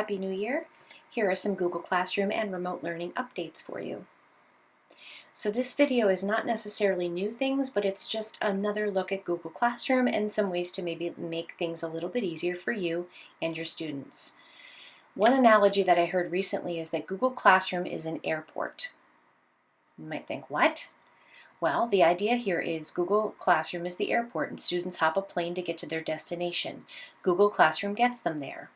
Happy New Year! Here are some Google Classroom and remote learning updates for you. So this video is not necessarily new things, but it's just another look at Google Classroom and some ways to maybe make things a little bit easier for you and your students. One analogy that I heard recently is that Google Classroom is an airport. You might think, what? Well, the idea here is Google Classroom is the airport and students hop a plane to get to their destination. Google Classroom gets them there.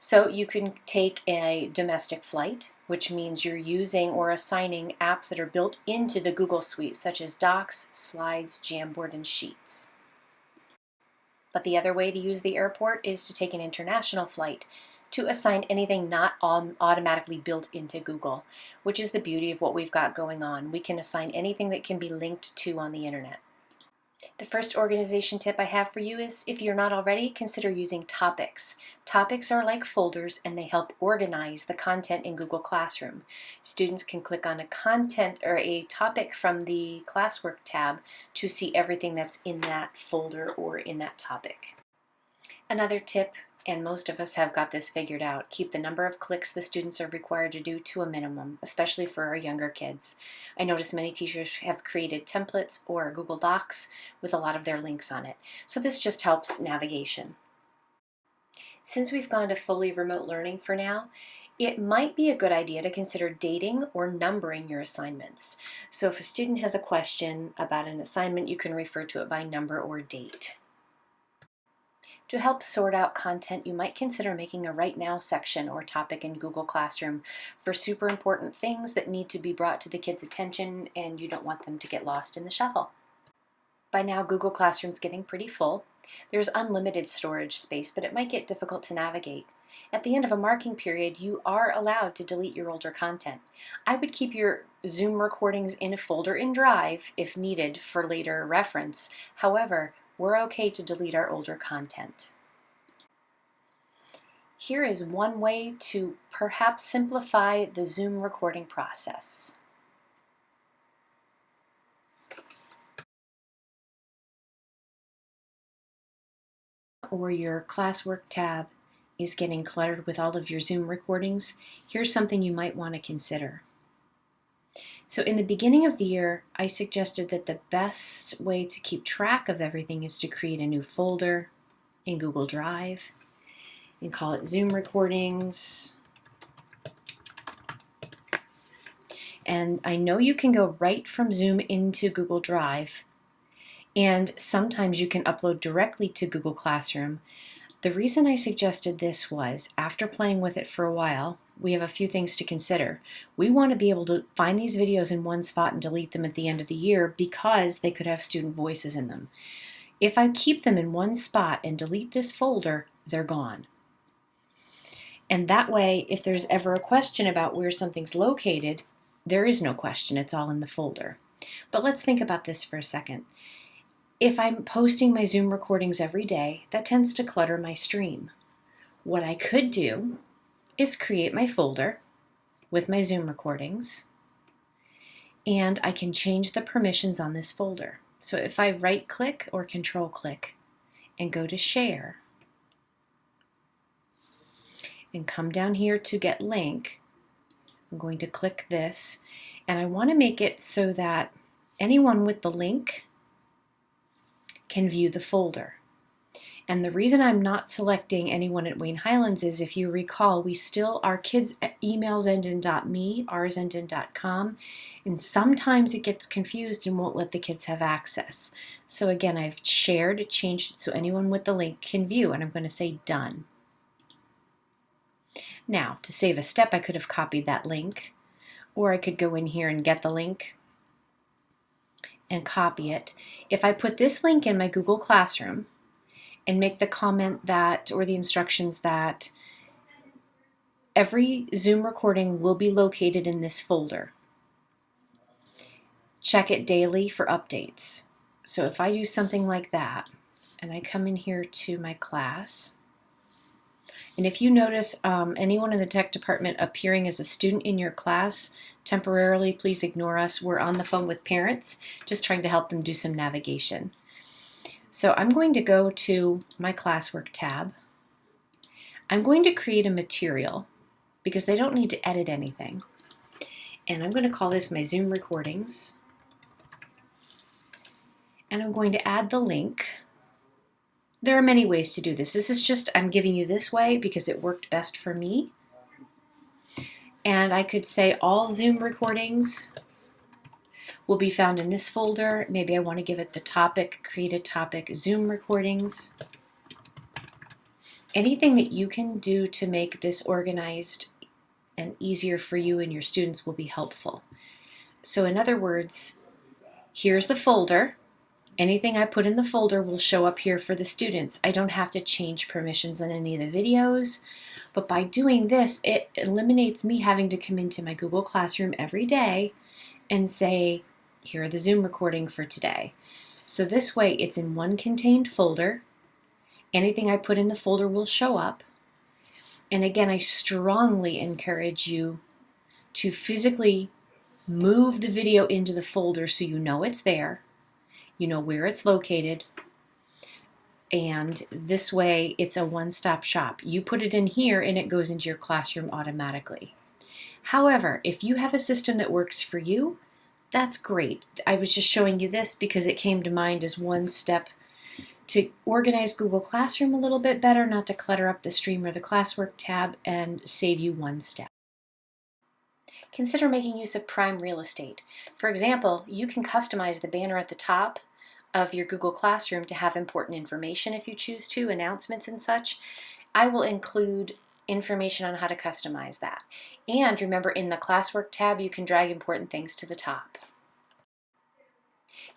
So you can take a domestic flight, which means you're using or assigning apps that are built into the Google Suite, such as Docs, Slides, Jamboard, and Sheets. But the other way to use the airport is to take an international flight to assign anything not automatically built into Google, which is the beauty of what we've got going on. We can assign anything that can be linked to on the internet. The first organization tip I have for you is, if you're not already, consider using topics. Topics are like folders and they help organize the content in Google Classroom. Students can click on a content or a topic from the classwork tab to see everything that's in that folder or in that topic. Another tip, and most of us have got this figured out, keep the number of clicks the students are required to do to a minimum, especially for our younger kids. I notice many teachers have created templates or Google Docs with a lot of their links on it, so this just helps navigation. Since we've gone to fully remote learning for now, it might be a good idea to consider dating or numbering your assignments. So if a student has a question about an assignment, you can refer to it by number or date. To help sort out content, you might consider making a Right Now section or topic in Google Classroom for super important things that need to be brought to the kids' attention and you don't want them to get lost in the shuffle. By now, Google Classroom's getting pretty full. There's unlimited storage space, but it might get difficult to navigate. At the end of a marking period, you are allowed to delete your older content. I would keep your Zoom recordings in a folder in Drive if needed for later reference. However, we're okay to delete our older content. Here is one way to perhaps simplify the Zoom recording process. Or your classwork tab is getting cluttered with all of your Zoom recordings, here's something you might want to consider. So in the beginning of the year, I suggested that the best way to keep track of everything is to create a new folder in Google Drive and call it Zoom Recordings. And I know you can go right from Zoom into Google Drive, and sometimes you can upload directly to Google Classroom. The reason I suggested this was, after playing with it for a while, we have a few things to consider. We want to be able to find these videos in one spot and delete them at the end of the year because they could have student voices in them. If I keep them in one spot and delete this folder, they're gone. And that way, if there's ever a question about where something's located, there is no question, it's all in the folder. But let's think about this for a second. If I'm posting my Zoom recordings every day, that tends to clutter my stream. What I could do is create my folder with my Zoom recordings, and I can change the permissions on this folder. So if I right-click or control-click and go to Share, and come down here to Get Link, I'm going to click this, and I want to make it so that anyone with the link can view the folder. And the reason I'm not selecting anyone at Wayne Highlands is, if you recall, our kids' emails end in .me, ours end in .com, and sometimes it gets confused and won't let the kids have access. So again, I've changed it so anyone with the link can view, and I'm going to say Done. Now, to save a step, I could have copied that link, or I could go in here and get the link and copy it. If I put this link in my Google Classroom and make the comment that, or the instructions that, every Zoom recording will be located in this folder. Check it daily for updates. So if I do something like that, and I come in here to my class, and if you notice anyone in the tech department appearing as a student in your class, temporarily, please ignore us. We're on the phone with parents, just trying to help them do some navigation. So I'm going to go to my classwork tab. I'm going to create a material because they don't need to edit anything. And I'm going to call this my Zoom recordings. And I'm going to add the link. There are many ways to do this. This is just, I'm giving you this way because it worked best for me. And I could say all Zoom recordings will be found in this folder. Maybe I want to give it the topic, create a topic, Zoom recordings. Anything that you can do to make this organized and easier for you and your students will be helpful. So in other words, here's the folder. Anything I put in the folder will show up here for the students. I don't have to change permissions on any of the videos, but by doing this, it eliminates me having to come into my Google Classroom every day and say, here are the Zoom recording for today. So this way it's in one contained folder. Anything I put in the folder will show up. And again, I strongly encourage you to physically move the video into the folder so you know it's there. You know where it's located, and this way it's a one-stop shop. You put it in here and it goes into your classroom automatically. However, if you have a system that works for you, that's great. I was just showing you this because it came to mind as one step to organize Google Classroom a little bit better, not to clutter up the Stream or the Classwork tab, and save you one step. Consider making use of prime real estate. For example, you can customize the banner at the top of your Google Classroom to have important information if you choose to, announcements and such. I will include information on how to customize that. And remember, in the Classwork tab, you can drag important things to the top.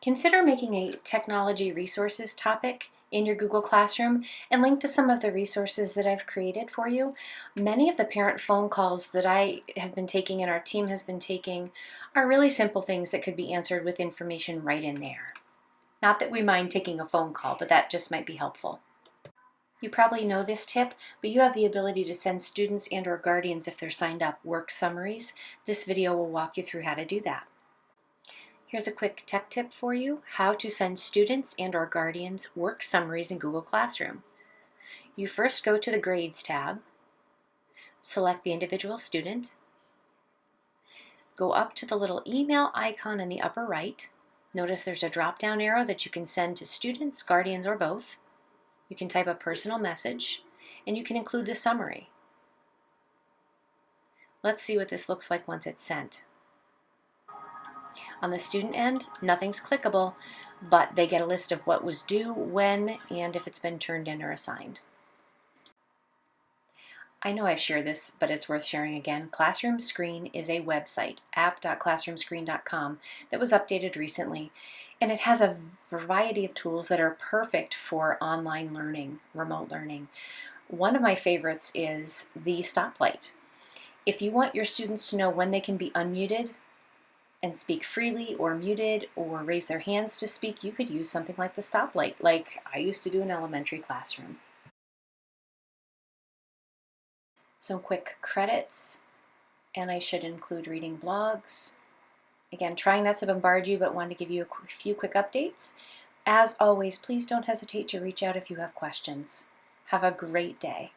Consider making a technology resources topic in your Google Classroom and link to some of the resources that I've created for you. Many of the parent phone calls that I have been taking and our team has been taking are really simple things that could be answered with information right in there. Not that we mind taking a phone call, but that just might be helpful. You probably know this tip, but you have the ability to send students and or guardians, if they're signed up, work summaries. This video will walk you through how to do that. Here's a quick tech tip for you, how to send students and or guardians work summaries in Google Classroom. You first go to the Grades tab, select the individual student, go up to the little email icon in the upper right. Notice there's a drop-down arrow that you can send to students, guardians, or both. You can type a personal message, and you can include the summary. Let's see what this looks like once it's sent. On the student end, nothing's clickable, but they get a list of what was due, when, and if it's been turned in or assigned. I know I've shared this, but it's worth sharing again. Classroom Screen is a website, app.classroomscreen.com, that was updated recently, and it has a variety of tools that are perfect for online learning, remote learning. One of my favorites is the stoplight. If you want your students to know when they can be unmuted and speak freely, or muted, or raise their hands to speak, you could use something like the stoplight, like I used to do in elementary classroom. Some quick credits, and I should include reading blogs. Again, trying not to bombard you, but want to give you a few quick updates. As always, please don't hesitate to reach out if you have questions. Have a great day.